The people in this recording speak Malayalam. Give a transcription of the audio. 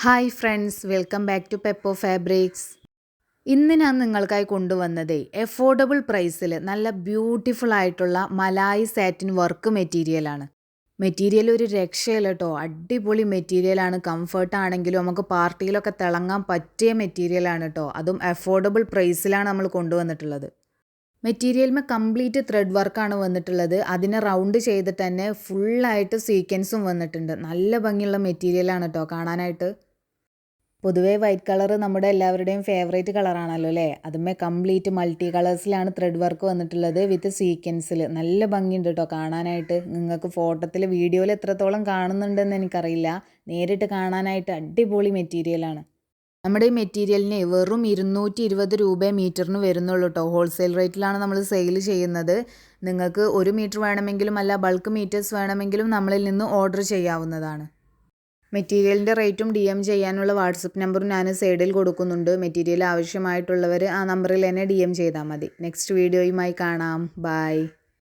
Hi friends, welcome back to Peppo fabrics. ഇന്ന് ഞാൻ നിങ്ങൾക്കായി കൊണ്ടുവന്നത് എഫോർഡബിൾ പ്രൈസിൽ നല്ല ബ്യൂട്ടിഫുൾ ആയിട്ടുള്ള മലായി സാറ്റിൻ വർക്ക് മെറ്റീരിയലാണ്. മെറ്റീരിയൽ ഒരു രക്ഷയില്ല കേട്ടോ. അടിപൊളി മെറ്റീരിയലാണ്. കംഫർട്ട് ആണെങ്കിലും നമുക്ക് പാർട്ടിയിലൊക്കെ തിളങ്ങാൻ പറ്റിയ മെറ്റീരിയലാണ് കേട്ടോ. അതും അഫോർഡബിൾ പ്രൈസിലാണ് നമ്മൾ കൊണ്ടുവന്നിട്ടുള്ളത്. മെറ്റീരിയലിന് കംപ്ലീറ്റ് ത്രെഡ് വർക്കാണ് വന്നിട്ടുള്ളത്. അതിനെ റൗണ്ട് ചെയ്തിട്ട് തന്നെ ഫുള്ളായിട്ട് സീക്വൻസും വന്നിട്ടുണ്ട്. നല്ല ഭംഗിയുള്ള മെറ്റീരിയലാണ് കേട്ടോ കാണാനായിട്ട്. പൊതുവേ വൈറ്റ് കളർ നമ്മുടെ എല്ലാവരുടെയും ഫേവറേറ്റ് കളറാണല്ലോ അല്ലേ. അതുമേ കംപ്ലീറ്റ് മൾട്ടി കളേഴ്സിലാണ് ത്രെഡ് വർക്ക് വന്നിട്ടുള്ളത് വിത്ത് സീക്വൻസിൽ. നല്ല ഭംഗിയുണ്ട് കേട്ടോ കാണാനായിട്ട്. നിങ്ങൾക്ക് ഫോട്ടോത്തിൽ വീഡിയോയിൽ എത്രത്തോളം കാണുന്നുണ്ടെന്ന് എനിക്കറിയില്ല. നേരിട്ട് കാണാനായിട്ട് അടിപൊളി മെറ്റീരിയലാണ്. നമ്മുടെ ഈ മെറ്റീരിയലിന് വെറും 220 രൂപ മീറ്ററിന് വരുന്നുള്ളൂ കേട്ടോ. ഹോൾസെയിൽ റേറ്റിലാണ് നമ്മൾ സെയിൽ ചെയ്യുന്നത്. നിങ്ങൾക്ക് 1 മീറ്റർ വേണമെങ്കിലും അല്ല ബൾക്ക് മീറ്റേഴ്സ് വേണമെങ്കിലും നമ്മളിൽ നിന്ന് ഓർഡർ ചെയ്യാവുന്നതാണ്. മെറ്റീരിയലിൻ്റെ റേറ്റും DM ചെയ്യാനുള്ള വാട്സപ്പ് നമ്പറും ഞാൻ സൈഡിൽ കൊടുക്കുന്നുണ്ട്. മെറ്റീരിയൽ ആവശ്യമായിട്ടുള്ളവർ ആ നമ്പറിൽ തന്നെ DM ചെയ്താൽ മതി. നെക്സ്റ്റ് വീഡിയോയുമായി കാണാം. ബൈ.